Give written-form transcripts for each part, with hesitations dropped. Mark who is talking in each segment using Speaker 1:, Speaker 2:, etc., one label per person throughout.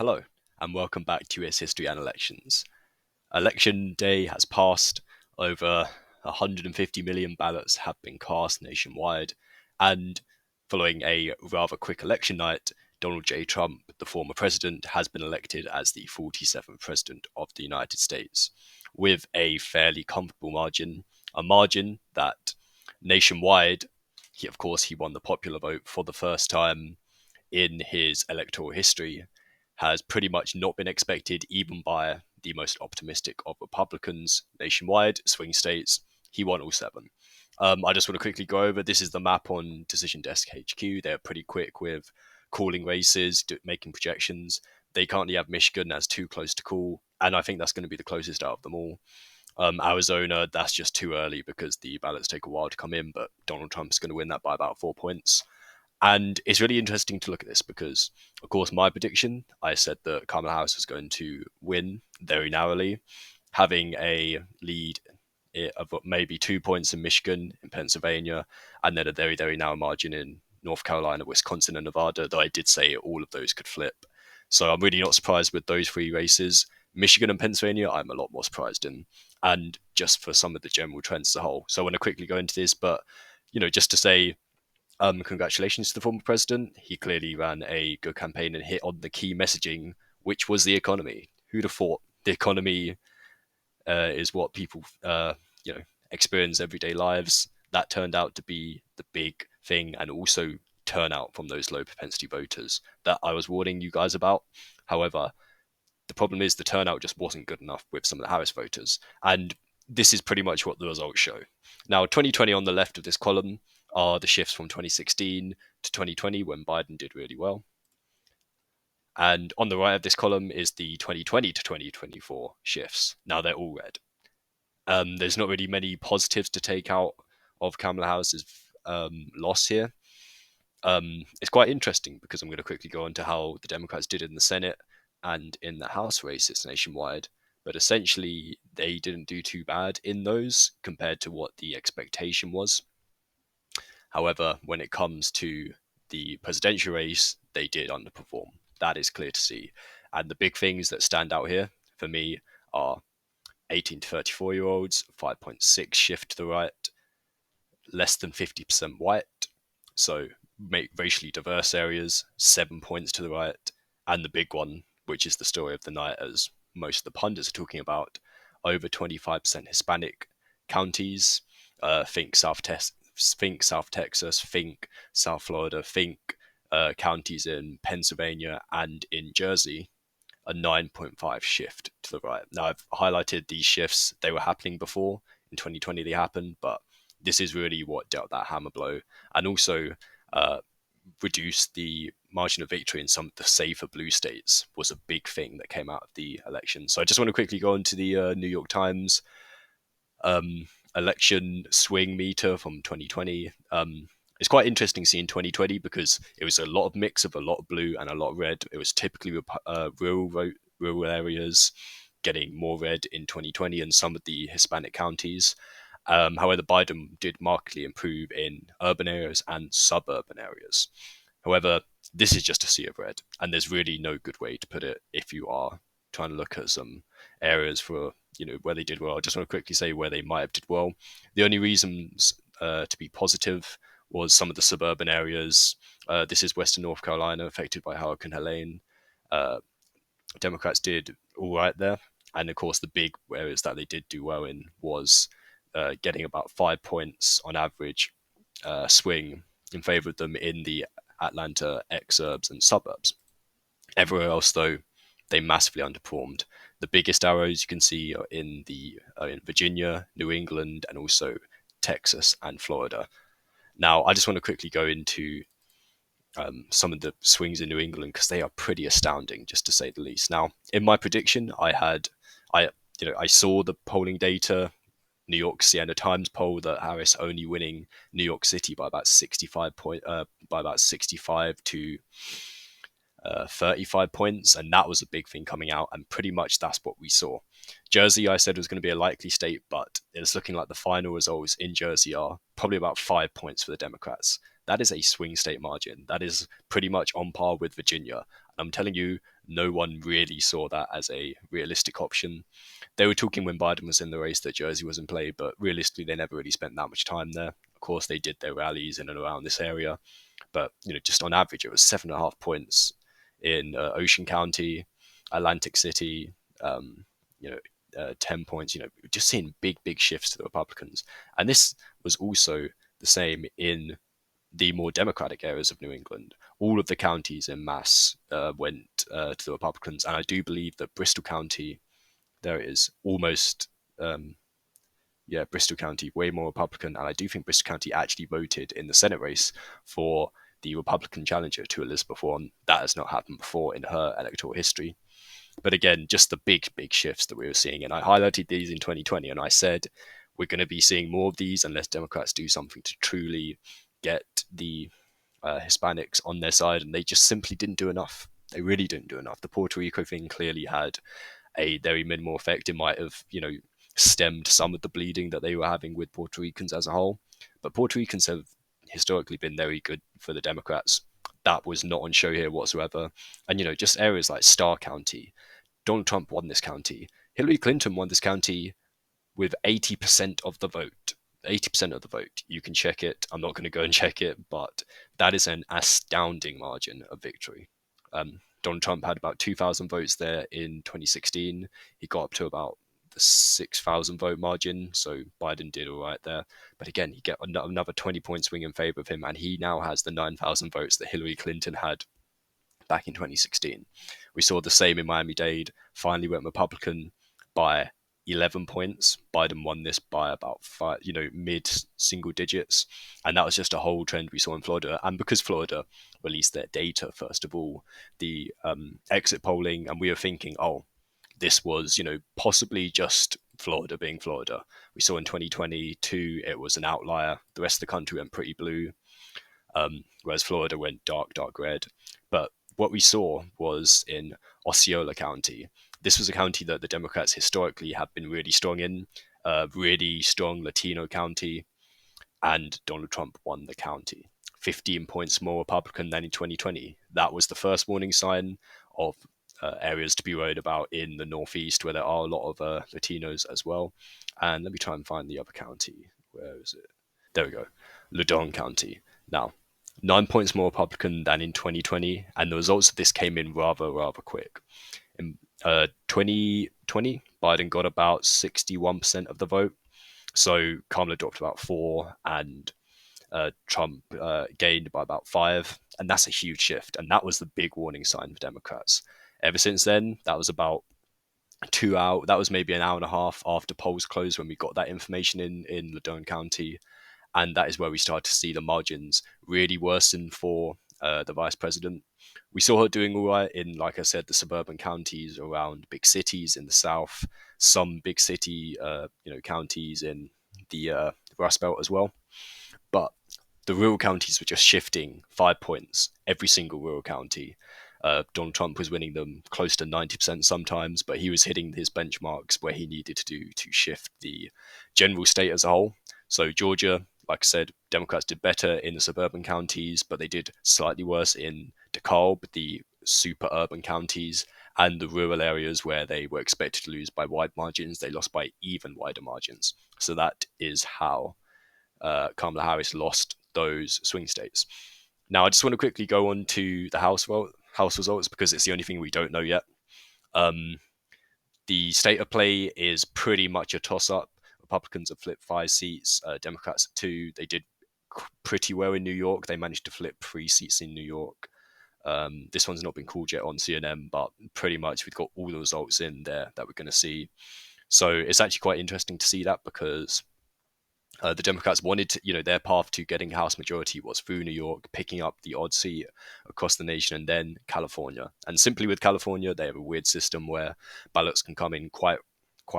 Speaker 1: Hello, and welcome back to US History and Elections. Election day has passed. Over 150 million ballots have been cast nationwide, and following a rather quick election night, Donald J. Trump, the former president, has been elected as the 47th president of the United States with a fairly comfortable margin, a margin that nationwide, he won the popular vote for the first time in his electoral history, has pretty much not been expected even by the most optimistic of Republicans nationwide, swing states. He won all seven. I just want to quickly go over, this is the map on Decision Desk HQ. They're pretty quick with calling races, making projections. They currently have Michigan as too close to call, and I think that's going to be the closest out of them all. Arizona, that's just too early because the ballots take a while to come in, but Donald Trump's going to win that by about 4 points. And it's really interesting to look at this because, of course, my prediction, I said that Kamala Harris was going to win very narrowly, having a lead of maybe 2 points in Michigan, in Pennsylvania, and then a very, very narrow margin in North Carolina, Wisconsin, and Nevada, though I did say all of those could flip. So I'm really not surprised with those three races. Michigan and Pennsylvania, I'm a lot more surprised in, and just for some of the general trends as a whole. So I want to quickly go into this, but, just to say, congratulations to the former president. He clearly ran a good campaign and hit on the key messaging, which was the economy. Who'd have thought the economy is what people, experience everyday lives? That turned out to be the big thing, and also turnout from those low propensity voters that I was warning you guys about. However, the problem is the turnout just wasn't good enough with some of the Harris voters, and this is pretty much what the results show. Now, 2020 on the left of this column are the shifts from 2016 to 2020 when Biden did really well. And on the right of this column is the 2020 to 2024 shifts. Now they're all red. There's not really many positives to take out of Kamala Harris's loss here. It's quite interesting because I'm going to quickly go on to how the Democrats did in the Senate and in the House races nationwide. But essentially, they didn't do too bad in those compared to what the expectation was. However, when it comes to the presidential race, they did underperform. That is clear to see. And the big things that stand out here for me are 18 to 34-year-olds, 5.6 shift to the right, less than 50% white, so make racially diverse areas, 7 points to the right, and the big one, which is the story of the night, as most of the pundits are talking about, over 25% Hispanic counties. Think South Texas, think South Florida, think counties in Pennsylvania and in Jersey. A 9.5 shift to the right. Now, I've highlighted these shifts. They were happening before. In 2020, they happened, but this is really what dealt that hammer blow, and also reduced the margin of victory in some of the safer blue states was a big thing that came out of the election. So I just want to quickly go into the New York Times election swing meter from 2020. It's quite interesting seeing 2020 because it was a lot of mix of a lot of blue and a lot of red. It was typically rural areas getting more red in 2020 and some of the Hispanic counties. However, Biden did markedly improve in urban areas and suburban areas. However, this is just a sea of red, and there's really no good way to put it if you are trying to look at some areas for where they did well. I just want to quickly say where they might have did well. The only reasons to be positive was some of the suburban areas. This is Western North Carolina, affected by Hurricane Helene. Democrats did all right there. And of course, the big areas that they did do well in was getting about 5 points on average swing in favor of them in the Atlanta exurbs and suburbs. Everywhere else, though, they massively underperformed. The biggest arrows you can see are in Virginia, New England, and also Texas and Florida. Now, I just want to quickly go into some of the swings in New England because they are pretty astounding, just to say the least. Now, in my prediction, I saw the polling data. New York Siena Times poll that Harris only winning New York City by about 65 to 35 points, and that was a big thing coming out, and pretty much that's what we saw. Jersey, I said, was going to be a likely state, but it's looking like the final results in Jersey are probably about 5 points for the Democrats. That is a swing state margin. That is pretty much on par with Virginia. And I'm telling you, no one really saw that as a realistic option. They were talking when Biden was in the race that Jersey was in play, but realistically, they never really spent that much time there. Of course, they did their rallies in and around this area, but just on average, it was 7.5 points in Ocean County, Atlantic City. Um, you know, 10 points. Just seeing big shifts to the Republicans, and this was also the same in the more democratic areas of New England. All of the counties in mass went to the Republicans, and I do believe that Bristol County, there is almost, Bristol County, way more Republican, and I do think Bristol County actually voted in the Senate race for the Republican challenger to Elizabeth Warren. That has not happened before in her electoral history. But again, just the big shifts that we were seeing. And I highlighted these in 2020, and I said we're going to be seeing more of these unless Democrats do something to truly get the Hispanics on their side. And they just simply didn't do enough. They really didn't do enough. The Puerto Rico thing clearly had a very minimal effect. It might have, stemmed some of the bleeding that they were having with Puerto Ricans as a whole. But Puerto Ricans have historically been very good for the Democrats. That was not on show here whatsoever. And, just areas like Starr County, Donald Trump won this county. Hillary Clinton won this county with 80% of the vote. 80% of the vote. You can check it. I'm not going to go and check it, but that is an astounding margin of victory. Donald Trump had about 2,000 votes there in 2016. He got up to about the 6,000 vote margin, so Biden did all right there. But again, he get another 20-point swing in favor of him, and he now has the 9,000 votes that Hillary Clinton had back in 2016. We saw the same in Miami-Dade. Finally went Republican by 11 points. Biden won this by about 5, mid single digits. And that was just a whole trend we saw in Florida. And because Florida released their data, first of all, the exit polling, and we were thinking, oh, this was, possibly just Florida being Florida. We saw in 2022, it was an outlier. The rest of the country went pretty blue, whereas Florida went dark red. But what we saw was in Osceola County. This was a county that the Democrats historically have been really strong in, really strong Latino county, and Donald Trump won the county. 15 points more Republican than in 2020. That was the first warning sign of areas to be worried about in the Northeast, where there are a lot of Latinos as well. And let me try and find the other county. Where is it? There we go. Loudoun County. Now, 9 points more Republican than in 2020, and the results of this came in rather quick. In 2020, Biden got about 61% of the vote, so Kamala dropped about 4, and Trump gained by about 5, and that's a huge shift, and that was the big warning sign for Democrats. Ever since then, that was about 2 hours. That was maybe an hour and a half after polls closed when we got that information in Loudoun County. And that is where we start to see the margins really worsen for the vice president. We saw her doing all right in, like I said, the suburban counties around big cities in the south, some big city, counties in the Rust Belt as well. But the rural counties were just shifting 5 points every single rural county. Donald Trump was winning them close to 90% sometimes, but he was hitting his benchmarks where he needed to do to shift the general state as a whole. So Georgia, like I said, Democrats did better in the suburban counties, but they did slightly worse in DeKalb, the super urban counties, and the rural areas where they were expected to lose by wide margins. They lost by even wider margins. So that is how Kamala Harris lost those swing states. Now, I just want to quickly go on to the House results because it's the only thing we don't know yet. The state of play is pretty much a toss-up. Republicans have flipped 5 seats, Democrats have 2. They did pretty well in New York. They managed to flip 3 seats in New York. This one's not been called yet on CNN, but pretty much we've got all the results in there that we're going to see. So it's actually quite interesting to see that because the Democrats wanted to, their path to getting House majority was through New York, picking up the odd seat across the nation, and then California. And simply with California, they have a weird system where ballots can come in quite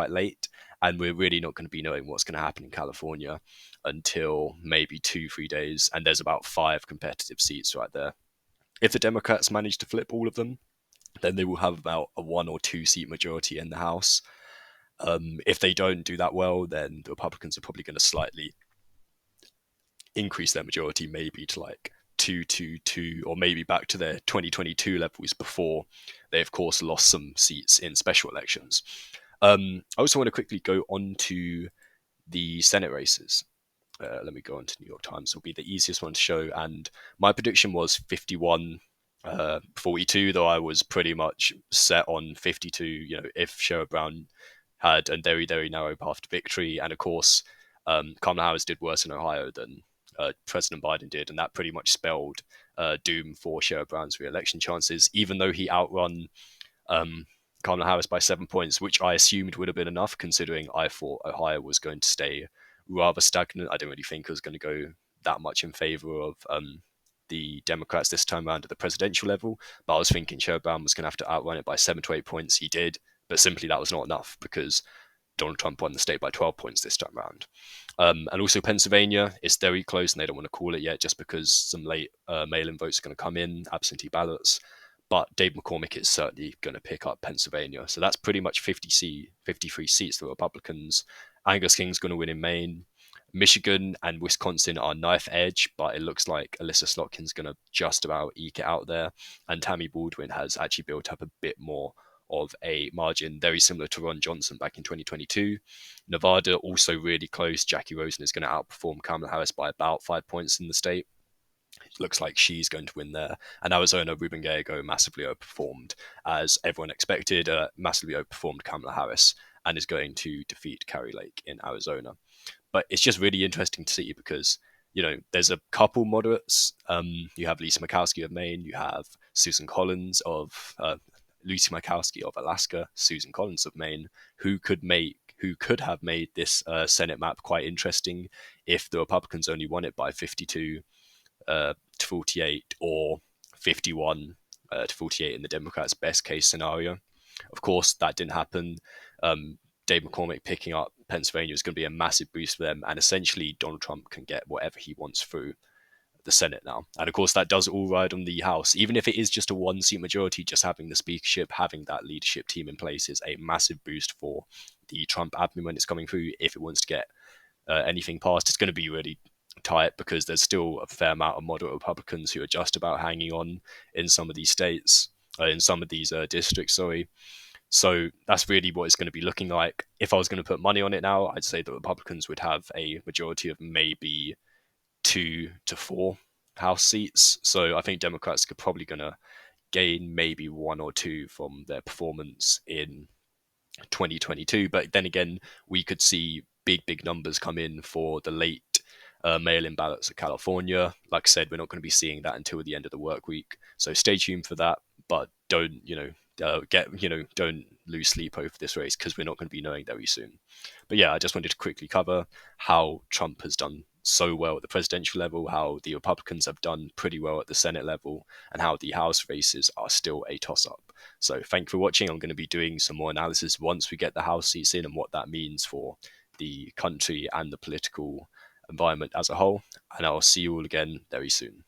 Speaker 1: late, and we're really not going to be knowing what's going to happen in California until maybe 2-3 days. And there's about 5 competitive seats right there. If the Democrats manage to flip all of them, then they will have about a 1 or 2 seat majority in the House. If they don't do that well, then the Republicans are probably going to slightly increase their majority, maybe to like 222 or maybe back to their 2022 levels before they, of course, lost some seats in special elections. I also want to quickly go on to the Senate races. Let me go on to New York Times. It'll be the easiest one to show. And my prediction was 51 42, though I was pretty much set on 52. If Sherrod Brown had a very, very narrow path to victory. And of course, Kamala Harris did worse in Ohio than President Biden did. And that pretty much spelled doom for Sherrod Brown's re-election chances, even though he outrun Kamala Harris by 7 points, which I assumed would have been enough, considering I thought Ohio was going to stay rather stagnant. I didn't really think it was going to go that much in favor of the Democrats this time around at the presidential level. But I was thinking Sherrod Brown was going to have to outrun it by 7 to 8 points. He did, but simply that was not enough because Donald Trump won the state by 12 points this time around. And also Pennsylvania is very close, and they don't want to call it yet just because some late mail-in votes are going to come in, absentee ballots. But Dave McCormick is certainly going to pick up Pennsylvania. So that's pretty much 53 seats for Republicans. Angus King's going to win in Maine. Michigan and Wisconsin are knife edge, but it looks like Alyssa Slotkin's going to just about eke it out there. And Tammy Baldwin has actually built up a bit more of a margin, very similar to Ron Johnson back in 2022. Nevada also really close. Jackie Rosen is going to outperform Kamala Harris by about 5 points in the state. It looks like she's going to win there. And Arizona, Ruben Gallego massively overperformed, as everyone expected, massively overperformed Kamala Harris and is going to defeat Carrie Lake in Arizona. But it's just really interesting to see because, there's a couple moderates. You have Lisa Murkowski of Maine, you have Susan Collins of Lucy Murkowski of Alaska, Susan Collins of Maine, who could have made this Senate map quite interesting if the Republicans only won it by 52 to 48 or 51 to 48 in the Democrats' best case scenario. Of course, that didn't happen. Dave McCormick picking up Pennsylvania is going to be a massive boost for them, and essentially Donald Trump can get whatever he wants through the Senate now. And of course, that does all ride on the House. Even if it is just a one-seat majority, just having the speakership, having that leadership team in place is a massive boost for the Trump admin when it's coming through. If it wants to get anything passed, it's going to be really tight because there's still a fair amount of moderate Republicans who are just about hanging on in some of these states, in some of these districts, sorry. So that's really what it's going to be looking like. If I was going to put money on it now, I'd say the Republicans would have a majority of maybe 2 to 4 House seats. So I think Democrats are probably going to gain maybe 1 or 2 from their performance in 2022. But then again, we could see big numbers come in for the late mail-in ballots of California. Like I said, we're not going to be seeing that until the end of the work week. So stay tuned for that, but don't don't lose sleep over this race because we're not going to be knowing very soon. But yeah, I just wanted to quickly cover how Trump has done so well at the presidential level, how the Republicans have done pretty well at the Senate level, and how the House races are still a toss-up. So thank you for watching. I'm going to be doing some more analysis once we get the House seats in and what that means for the country and the political environment as a whole. And I'll see you all again very soon.